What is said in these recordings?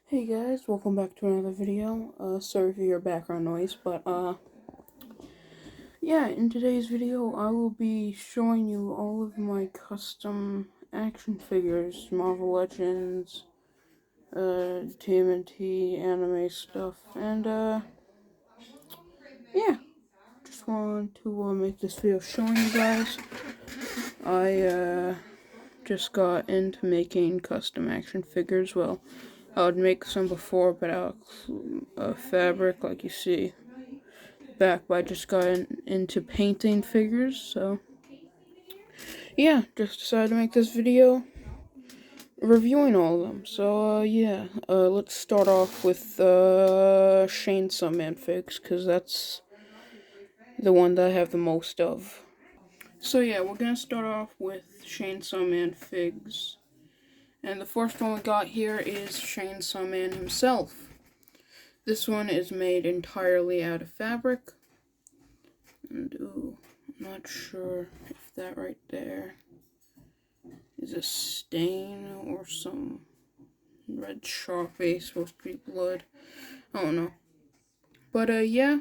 Hey guys, welcome back to another video. Sorry for your background noise, but yeah, in today's video I will be showing you all of my custom action figures, Marvel Legends, TMNT, anime stuff, and yeah, just wanted to make this video showing you guys. I just got into making custom action figures. Well, I would make some before, but out of fabric, like you see back, but I just got into painting figures, so yeah, just decided to make this video reviewing all of them. So yeah, let's start off with Chainsaw Man figs, because that's the one that I have the most of. So yeah, we're gonna start off with Chainsaw Man figs, and the first one we got here is Chainsaw Man himself. This one is made entirely out of fabric. And ooh, I'm not sure if that right there is a stain or some red Sharpie supposed to be blood. I don't know. But yeah,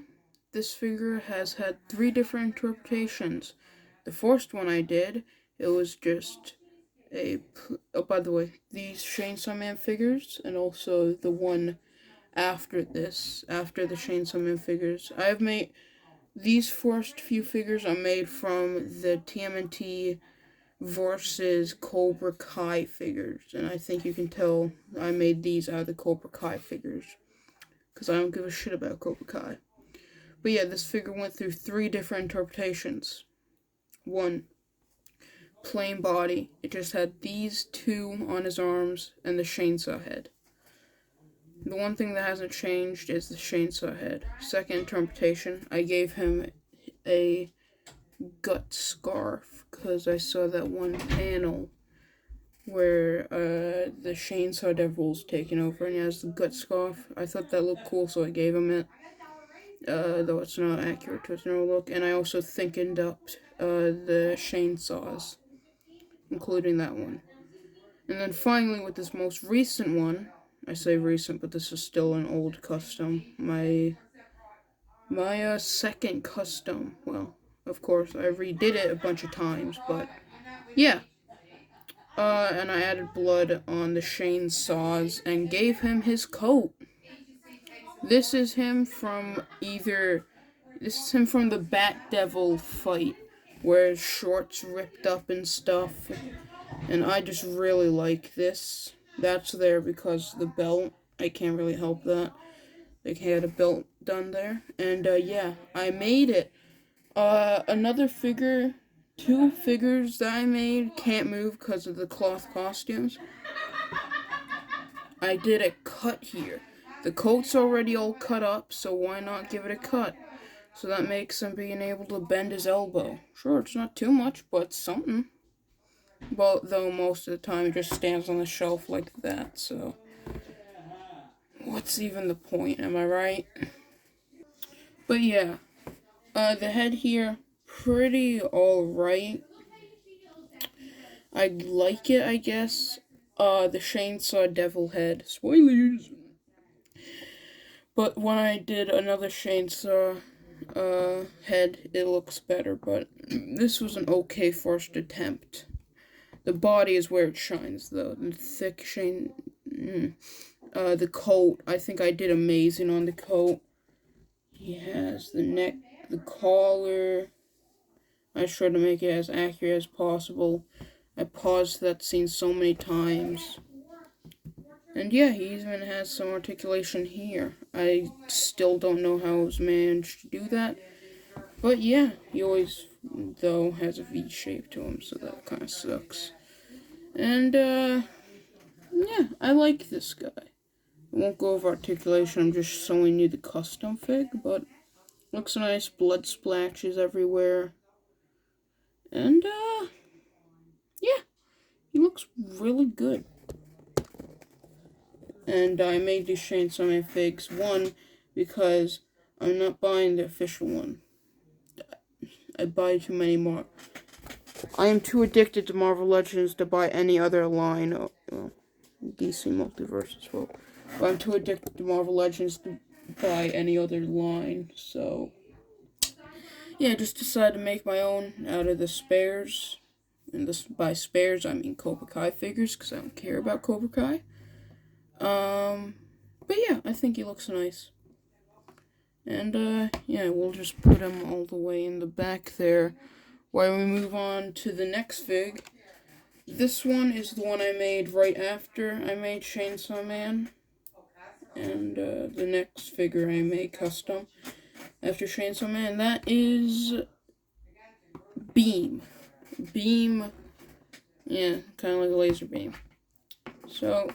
this figure has had 3 different interpretations. The first one I did, it was just oh, by the way, these Chainsaw Man figures, and also the one after this, after the Chainsaw Man figures, I have made. These first few figures are made from the TMNT versus Cobra Kai figures, and I think you can tell I made these out of the Cobra Kai figures, because I don't give a shit about Cobra Kai. But yeah, this figure went through 3 different interpretations. 1, plain body. It just had these 2 on his arms and the chainsaw head. The one thing that hasn't changed is the chainsaw head. Second interpretation, I gave him a gut scarf, because I saw that one panel where the chainsaw devil's taking over and he has the gut scarf. I thought that looked cool, so I gave him it. Though it's not accurate to his normal look. And I also thickened up the chainsaws, including that one. And then finally, with this most recent one, I say recent, but this is still an old custom. My second custom. Well, of course, I redid it a bunch of times, but yeah. And I added blood on the chainsaws and gave him his coat. This is him from the Bat Devil fight, where his shorts ripped up and stuff. And I just really like this. That's there because the belt, I can't really help that. They had a belt done there. And yeah, I made it. Another figure, 2 figures that I made can't move because of the cloth costumes. I did a cut here. The coat's already all cut up, so why not give it a cut? So that makes him being able to bend his elbow. Sure, it's not too much, but something. But though most of the time it just stands on the shelf like that, so what's even the point, am I right? But yeah, the head here, pretty alright. I like it, I guess. The chainsaw devil head. Spoilers! But when I did another chainsaw head, it looks better, but this was an okay first attempt. The body is where it shines, though. The thick the coat, I think I did amazing on the coat. He has the neck, the collar. I tried to make it as accurate as possible. I paused that scene so many times. And yeah, he even has some articulation here. I still don't know how he was managed to do that. But yeah, he always, though, has a V shape to him, so that kind of sucks. And, yeah, I like this guy. I won't go over articulation, I'm just showing you the custom fig, but looks nice, blood splashes everywhere. And, yeah, he looks really good. And I made these Chainsaw Man figs, 1, because I'm not buying the official one. I buy too many more. I am too addicted to Marvel Legends to buy any other line. Well, DC Multiverse as well. But I'm too addicted to Marvel Legends to buy any other line, so yeah, just decided to make my own out of the spares. And this, by spares, I mean Cobra Kai figures, because I don't care about Cobra Kai. But yeah, I think he looks nice. And, yeah, we'll just put him all the way in the back there while we move on to the next fig. This one is the one I made right after I made Chainsaw Man. And, the next figure I made custom after Chainsaw Man, that is Beam. Beam, yeah, kind of like a laser beam. So,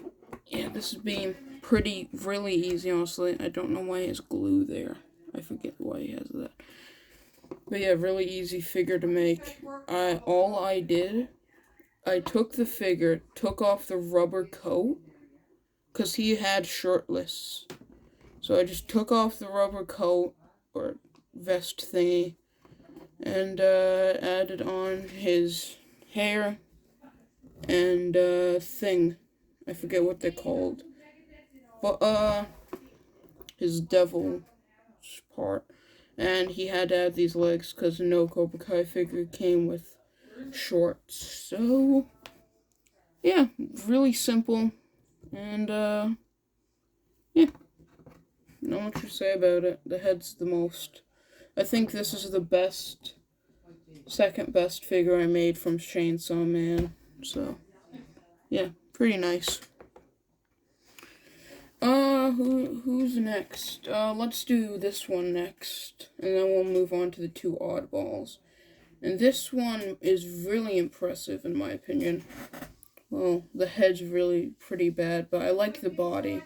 yeah, this is Beam. Really easy, honestly. I don't know why he has glue there. I forget why he has that. But yeah, really easy figure to make. All I did, I took the figure, took off the rubber coat, because he had shirtless. So I just took off the rubber coat, or vest thingy, and added on his hair and thing. I forget what they're called. But his devil part. And he had to add these legs because no Cobra Kai figure came with shorts. So yeah, really simple. And yeah, not much to say about it. The head's the most. I think this is the best, second best figure I made from Chainsaw Man. So yeah, pretty nice. Who's next? Let's do this one next, and then we'll move on to the two oddballs. And this one is really impressive, in my opinion. Well, the head's really pretty bad, but I like the body.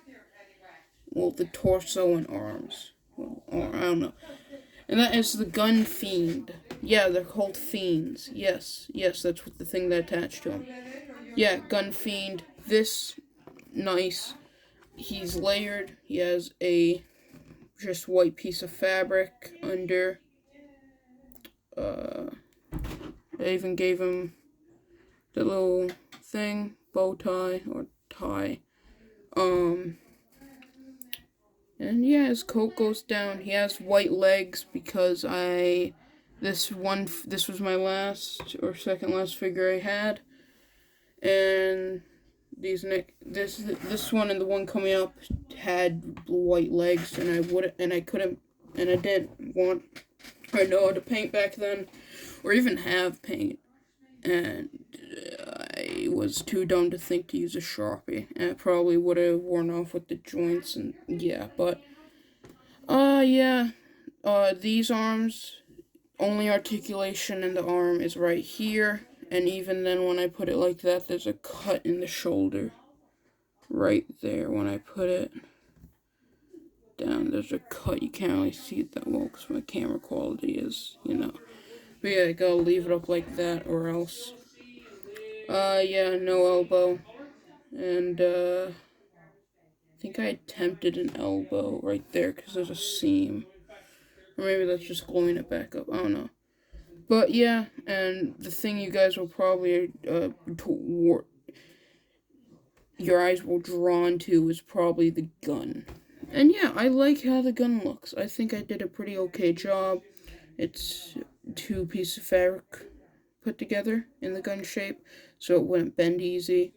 Well, the torso and arms. Well, or, I don't know. And that is the Gun Fiend. Yeah, they're called fiends. Yes, that's what the thing that attached to him. Yeah, Gun Fiend. This, nice. He's layered. He has a just white piece of fabric under. I even gave him the little thing, bow tie or tie. And yeah, his coat goes down. He has white legs because this was my last or second last figure I had, and this one and the one coming up had white legs, and I didn't want or know how to paint back then, or even have paint, and I was too dumb to think to use a Sharpie, and it probably would have worn off with the joints, and yeah, but yeah, these arms, only articulation in the arm is right here, and even then when I put it like that, there's a cut in the shoulder. Right there, when I put it down, there's a cut. You can't really see it that well because my camera quality is, But yeah, I gotta leave it up like that or else. Yeah, no elbow. And, I think I attempted an elbow right there because there's a seam. Or maybe that's just gluing it back up. I don't know. But yeah, and the thing you guys will probably, your eyes will drawn to is probably the gun. And yeah, I like how the gun looks. I think I did a pretty okay job. It's two pieces of fabric put together in the gun shape, so it wouldn't bend easy.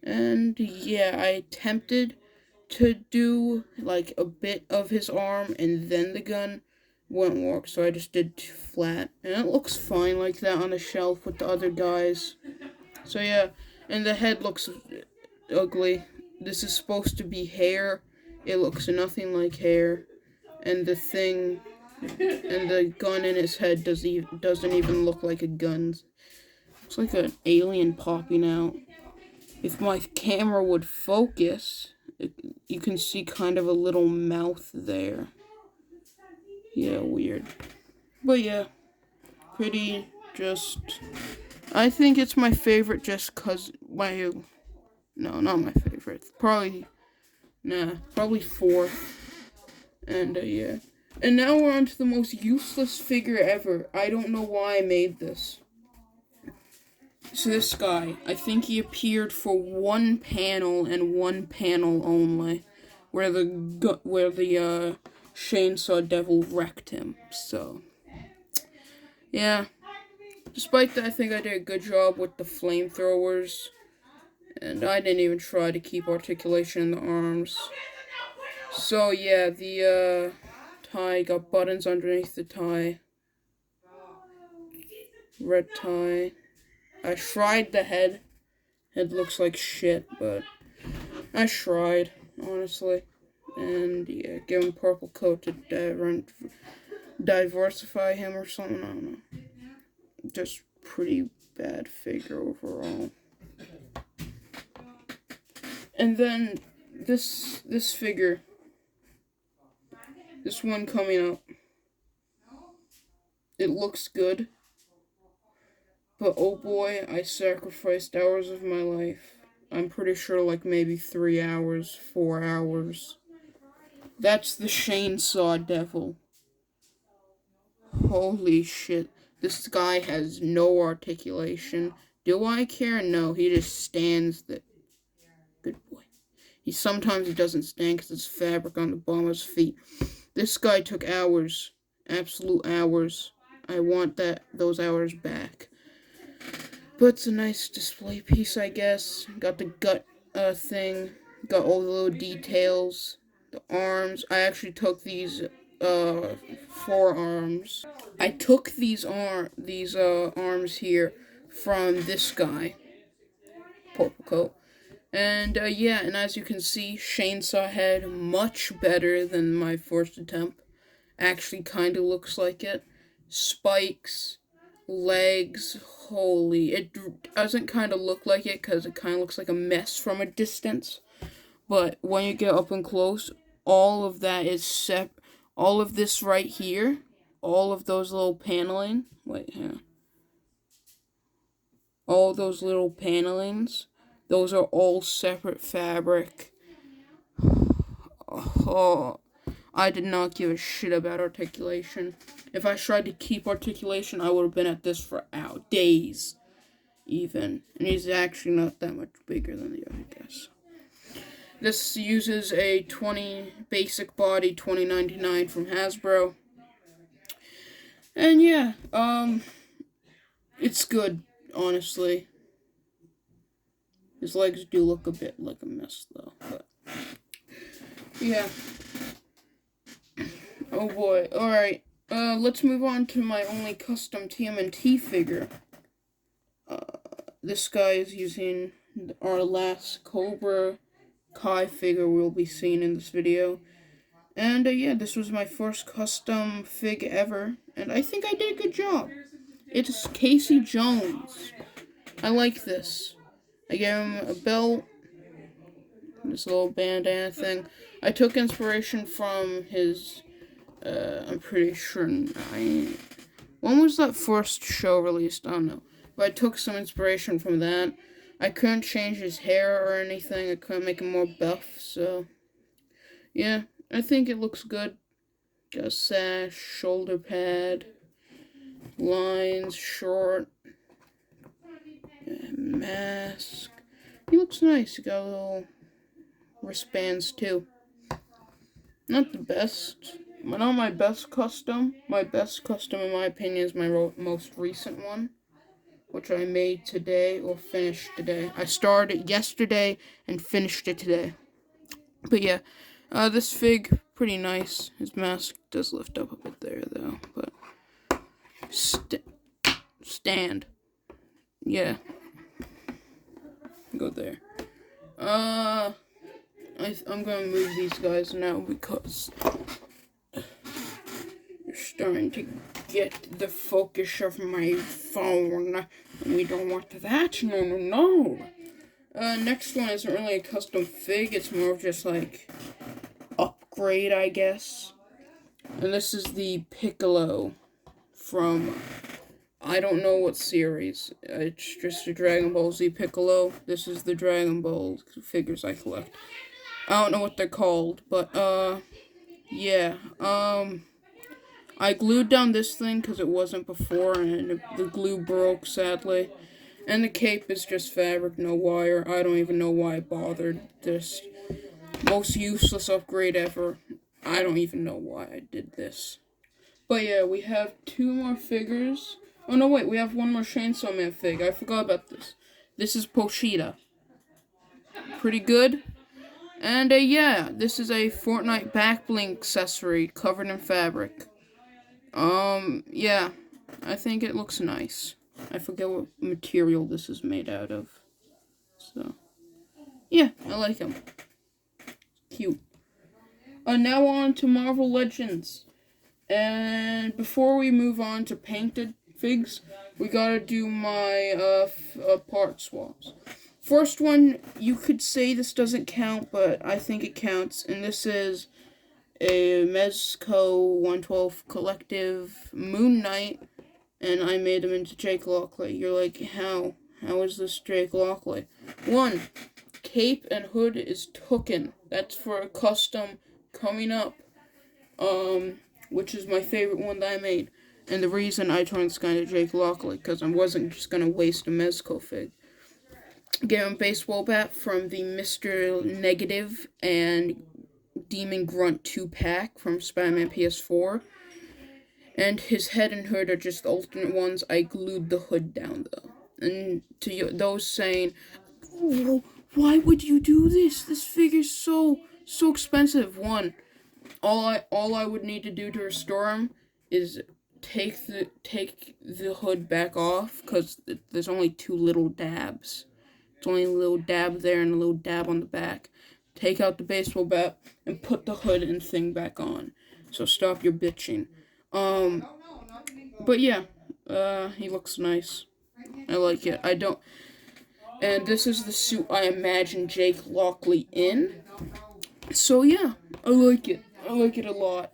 And yeah, I attempted to do like a bit of his arm and then the gun. Wouldn't work, so I just did flat. And it looks fine like that on the shelf with the other guys. So yeah, and the head looks ugly. This is supposed to be hair. It looks nothing like hair. And the thing, and the gun in his head doesn't even look like a gun. It's like an alien popping out. If my camera would focus, you can see kind of a little mouth there. Yeah, weird. But yeah, pretty just... I think it's my favorite just because no, not my favorite. Probably fourth. And, yeah. And now we're on to the most useless figure ever. I don't know why I made this. So this guy, I think he appeared for one panel and one panel only. where the chainsaw devil wrecked him. So, yeah. Despite that, I think I did a good job with the flamethrowers. And I didn't even try to keep articulation in the arms. So, yeah, the tie got buttons underneath the tie. Red tie. I tried the head. It looks like shit, but I tried, honestly. And, yeah, give him purple coat to diversify him or something. I don't know. Just pretty bad figure overall. And then this figure, this one coming up, it looks good, but oh boy, I sacrificed hours of my life. I'm pretty sure like maybe 3 hours, 4 hours. That's the chainsaw devil. Holy shit. This guy has no articulation. Do I care? No, he just stands there. Good boy. Sometimes he doesn't stand because there's fabric on the bottom of his feet. This guy took hours. Absolute hours. I want those hours back. But it's a nice display piece, I guess. Got the gut thing. Got all the little details. The arms. I actually took these forearms. I took these arms here from this guy. Purple coat. And, yeah, and as you can see, chainsaw head, much better than my first attempt. Actually kind of looks like it. Spikes, legs, holy. It doesn't kind of look like it because it kind of looks like a mess from a distance. But when you get up and close, all of that is all of this right here, all of those little paneling, all those little panelings, those are all separate fabric. Oh, I did not give a shit about articulation. If I tried to keep articulation, I would have been at this for days, even. And he's actually not that much bigger than the other, I guess. This uses a basic body 2099 from Hasbro. And yeah, it's good, honestly. His legs do look a bit like a mess, though, but yeah. Oh boy, alright. Let's move on to my only custom TMNT figure. This guy is using our last Cobra Kai figure we'll be seeing in this video. And, yeah, this was my first custom fig ever, and I think I did a good job. It's Casey Jones. I like this. I gave him a belt, this little bandana thing. I took inspiration from his, I'm pretty sure, when was that first show released? I don't know. But I took some inspiration from that. I couldn't change his hair or anything. I couldn't make him more buff, so yeah, I think it looks good. Got a sash, shoulder pad, lines, short, mask. He looks nice. He got little wristbands too. Not the best, but not my best custom. My best custom, in my opinion, is my most recent one, which I made today, or finished today. I started yesterday and finished it today. But yeah, this fig, pretty nice. His mask does lift up a bit there, though, but stand. Yeah. Go there. I'm gonna move these guys now because you're starting to get the focus of my phone. We don't want that. No. Next one isn't really a custom fig. It's more of just like upgrade, I guess. And this is the Piccolo from I don't know what series. It's just a Dragon Ball Z Piccolo. This is the Dragon Ball figures I collect. I don't know what they're called, but, yeah. I glued down this thing because it wasn't before, and the glue broke, sadly. And the cape is just fabric, no wire. I don't even know why I bothered. Just Most useless upgrade ever. I don't even know why I did this. But yeah, we have 2 more figures. Oh no, wait, we have 1 more Chainsaw Man fig. I forgot about this. This is Pochita. Pretty good. And yeah, this is a Fortnite backbling accessory covered in fabric. Yeah, I think it looks nice. I forget what material this is made out of. So, yeah, I like him. Cute. Now on to Marvel Legends. And before we move on to painted figs, we gotta do my part swaps. First one, you could say this doesn't count, but I think it counts. And this is a Mezco 112 Collective Moon Knight, and I made him into Jake Lockley. You're like, how? How is this Jake Lockley? 1. Cape and hood is tooken. That's for a custom coming up. Which is my favorite one that I made. And the reason I turned this guy into Jake Lockley, because I wasn't just gonna waste a Mezco fig. Get him a baseball bat from the Mr. Negative and Demon Grunt 2-pack from Spider-Man PS4. And his head and hood are just alternate ones. I glued the hood down, though. And to those saying, oh, why would you do this? This figure's so expensive. 1, all I would need to do to restore him is take the hood back off, because there's only 2 little dabs. It's only a little dab there and a little dab on the back. Take out the baseball bat and put the hood and thing back on. So stop your bitching. But yeah, he looks nice. I like it. I don't. And this is the suit I imagine Jake Lockley in. So yeah, I like it. I like it a lot.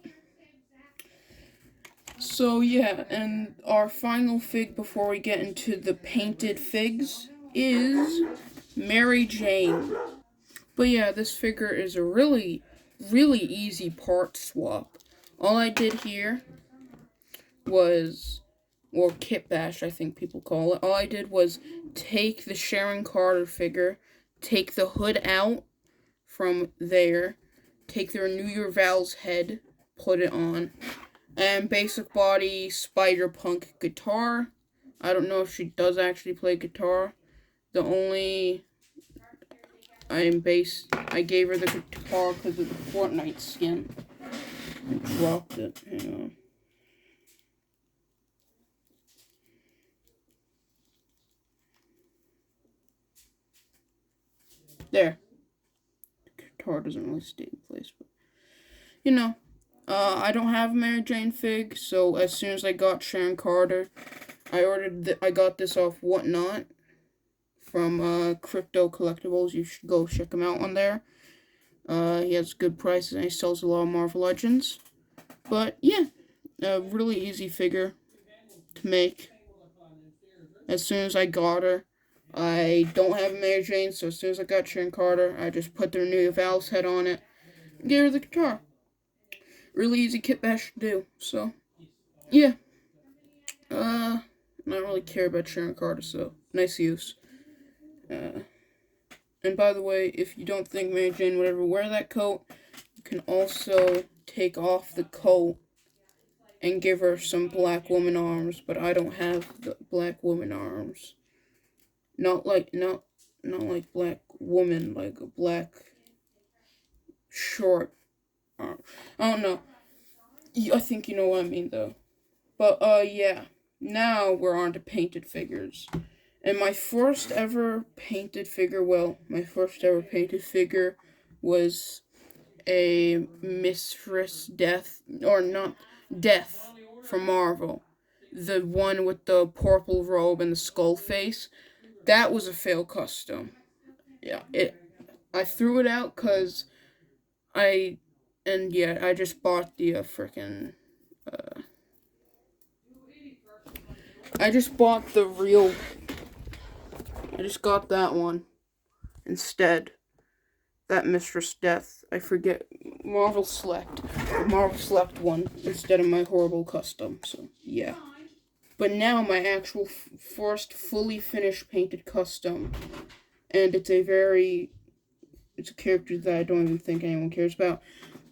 So yeah, and our final fig before we get into the painted figs is Mary Jane. But yeah, this figure is a really easy part swap. All I did here was, or kit bash I think people call it, all I did was take the Sharon Carter figure, take the hood out from there, take the Renew Your Vows head, put it on, and basic body Spider-Punk guitar. I don't know if she does actually play guitar. The only I gave her the guitar because of the Fortnite skin. I dropped it. Hang on. There. The guitar doesn't really stay in place, but you know. I don't have a Mary Jane fig, so as soon as I got Sharon Carter, I got this off Whatnot from Crypto Collectibles. You should go check him out on there. He has good prices and he sells a lot of Marvel Legends. But yeah, a really easy figure to make. As soon as I got her, I don't have a Mary Jane, so as soon as I got Sharon Carter, I just put the Renew Valve's head on it and gave her the guitar. Really easy kit bash to do, so yeah. I don't really care about Sharon Carter, so nice use. And by the way, if you don't think Mary Jane would ever wear that coat, you can also take off the coat and give her some black woman arms, but I don't have the black woman arms. Not like black woman, like a black short arm. I don't know. I think you know what I mean though. But yeah. Now we're on to painted figures. And my first ever painted figure was a Mistress Death, or not Death, from Marvel. The one with the purple robe and the skull face. That was a fail custom. Yeah, I threw it out because I just bought the freaking. I just bought the real. I just got that one instead. That Mistress Death. I forget. Marvel Select one instead of my horrible custom. So, yeah. But now my actual first fully finished painted custom. And it's a very it's a character that I don't even think anyone cares about.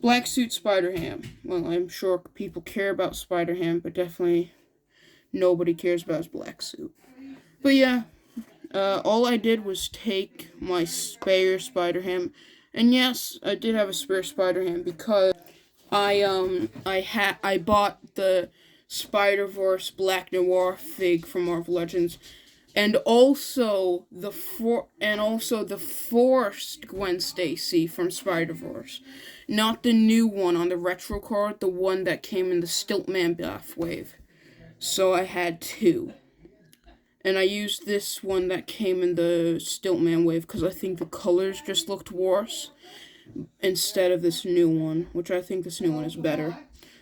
Black Suit Spider-Ham. Well, I'm sure people care about Spider-Ham, but definitely nobody cares about his black suit. But yeah, all I did was take my spare Spider-Ham, and yes, I did have a spare Spider-Ham because I bought the Spider-Verse Black Noir fig from Marvel Legends, and also the forced Gwen Stacy from Spider-Verse, not the new one on the retro card, the one that came in the Stiltman Bath wave. So I had two. And I used this one that came in the Stiltman wave because I think the colors just looked worse instead of this new one, which I think this new one is better.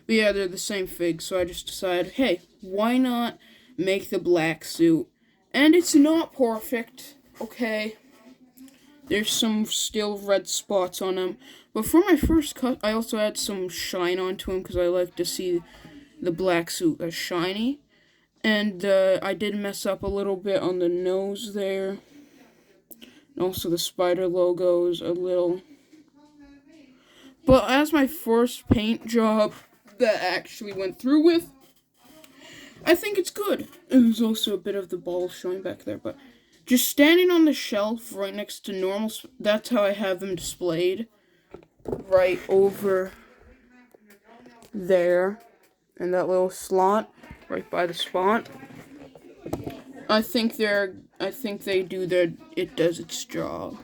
But yeah, they're the same fig, so I just decided, hey, why not make the black suit? And it's not perfect, okay? There's some still red spots on him. But for my first cut, I also had some shine onto him because I like to see the black suit as shiny. And I did mess up a little bit on the nose there. And also the spider logos a little. But as my first paint job that I actually went through with, I think it's good. And there's also a bit of the balls showing back there. But just standing on the shelf right next to normal, that's how I have them displayed. Right over there. In that little slot. Right by the spot. I think they do it does its job.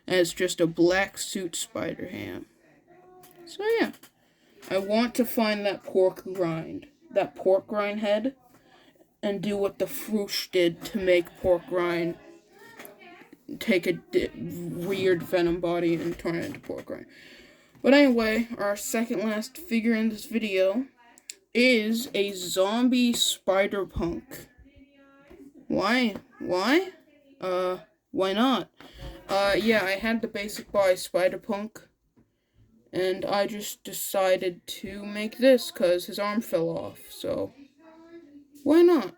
And it's just a black suit Spider-Ham. So yeah. I want to find that pork rind head, and do what the Froosh did to make pork rind take a weird venom body and turn it into pork rind. But anyway, our second last figure in this video is a zombie Spider-Punk. Why? Why not? Yeah, I had the basic buy Spider-Punk, and I just decided to make this because his arm fell off, so why not?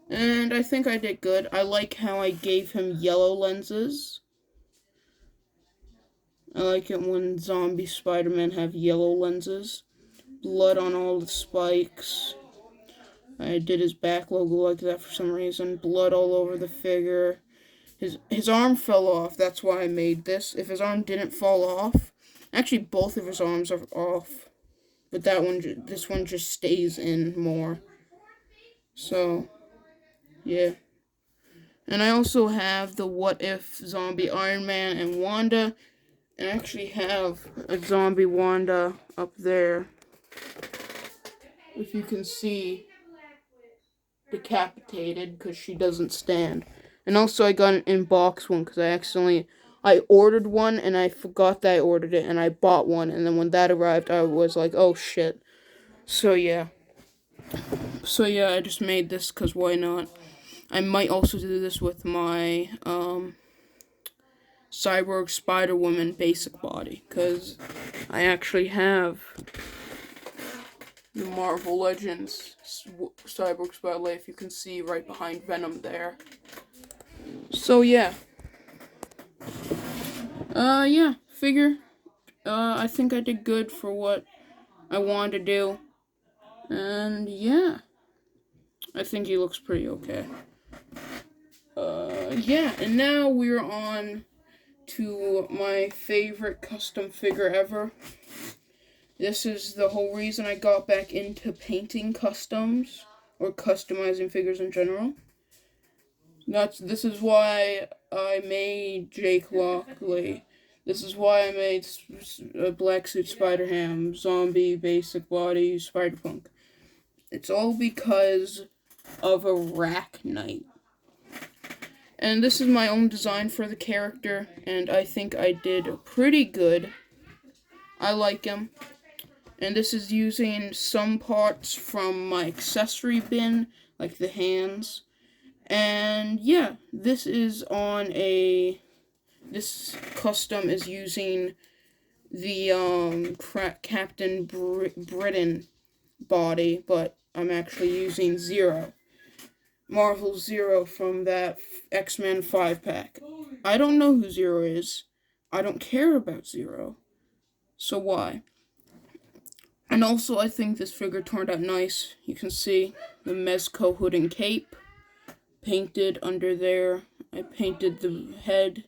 And I think I did good. I like how I gave him yellow lenses. I like it when zombie Spider-Man have yellow lenses. Blood on all the spikes. I did his back logo like that for some reason. Blood all over the figure. His arm fell off. That's why I made this. If his arm didn't fall off, actually both of his arms are off, but this one just stays in more. So, yeah. And I also have the What If zombie Iron Man and Wanda. And I actually have a zombie Wanda up there. If you can see, decapitated because she doesn't stand. And also I got an in-box one because I ordered one and I forgot that I ordered it and I bought one. And then when that arrived, I was like, oh shit. So yeah, I just made this because why not? I might also do this with my Cyborg Spider-Woman basic body, because I actually have the Marvel Legends Cyborg Spider-Woman, if you can see right behind Venom there. So yeah. Yeah, figure. I think I did good for what I wanted to do. And yeah, I think he looks pretty okay. Yeah, and now we're on to my favorite custom figure ever. This is the whole reason I got back into painting customs, or customizing figures in general. This is why I made Jake Lockley. This is why I made Black Suit Spider-Ham, Zombie, Basic Body, Spider-Punk. It's all because of a rack night. And this is my own design for the character, and I think I did pretty good. I like him. And this is using some parts from my accessory bin, like the hands. And yeah, this custom is using the Captain Britain body, but I'm actually using Zero. Marvel Zero from that X-Men 5-pack. I don't know who Zero is. I don't care about Zero. So why? And also, I think this figure turned out nice. You can see the Mezco hood and cape painted under there. I painted the head,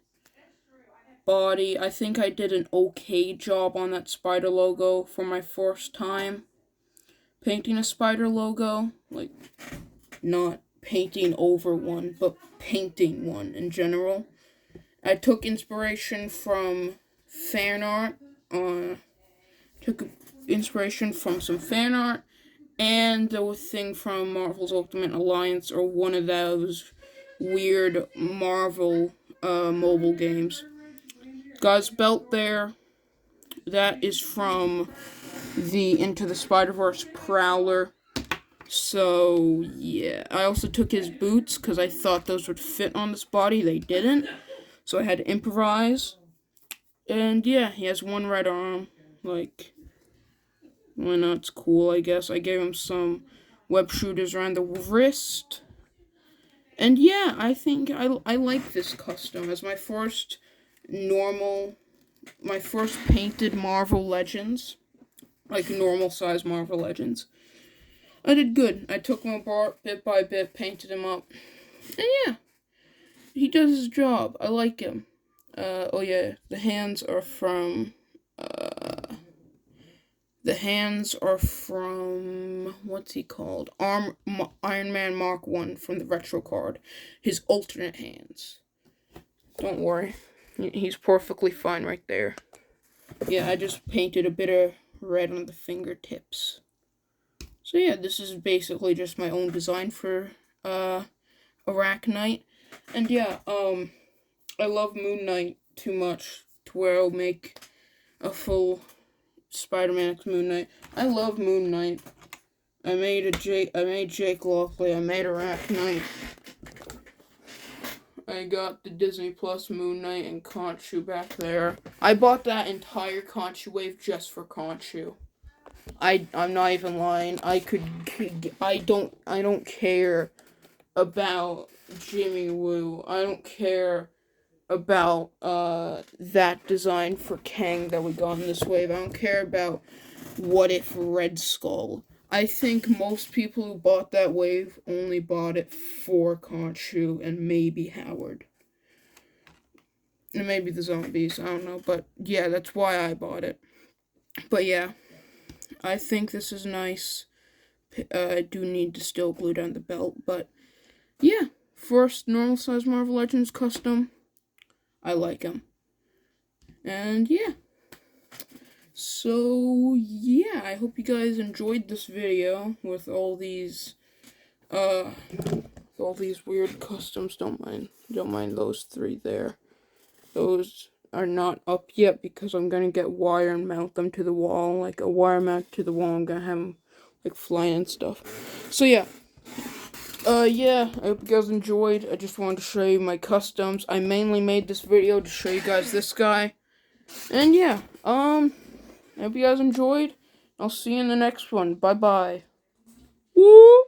body. I think I did an okay job on that spider logo for my first time painting a spider logo. Like, not painting over one, but painting one in general. I took inspiration from fan art. Took inspiration from some fan art and the thing from Marvel's Ultimate Alliance, or one of those weird Marvel mobile games. Guy's belt there, that is from the Into the Spider-Verse Prowler. So, yeah. I also took his boots because I thought those would fit on this body. They didn't. So I had to improvise. And yeah, he has one right arm. Like, why not? It's cool, I guess. I gave him some web shooters around the wrist. And yeah, I think I like this custom as my first painted Marvel Legends. Like normal size Marvel Legends. I did good. I took him apart bit by bit, painted him up. And yeah, he does his job. I like him. Oh yeah, the hands are from what's he called? Iron Man Mark 1 from the retro card. His alternate hands. Don't worry. He's perfectly fine right there. Yeah, I just painted a bit of red on the fingertips. So yeah, this is basically just my own design for Arachnite. And yeah, I love Moon Knight too much to where I'll make a full Spider-Man X Moon Knight. I love Moon Knight. I made Jake Lockley. I made Arachnite. I got the Disney Plus Moon Knight and Khonshu back there. I bought that entire Khonshu wave just for Khonshu. I'm not even lying. I don't care about Jimmy Woo. I don't care about that design for Kang that we got in this wave. I don't care about What If Red Skull. I think most people who bought that wave only bought it for Khonshu and maybe Howard. And maybe the zombies, I don't know. But yeah, that's why I bought it. But yeah, I think this is nice. I do need to still glue down the belt, but yeah. First normal size Marvel Legends custom. I like him. And yeah. So yeah, I hope you guys enjoyed this video with all these weird customs. Don't mind those three there. Those are not up yet because I'm gonna get wire and mount them to the wall, like a wire mount to the wall. I'm gonna have them like flying and stuff. So yeah. Yeah, I hope you guys enjoyed. I just wanted to show you my customs. I mainly made this video to show you guys this guy. And yeah, I hope you guys enjoyed. I'll see you in the next one. Bye-bye. Woo!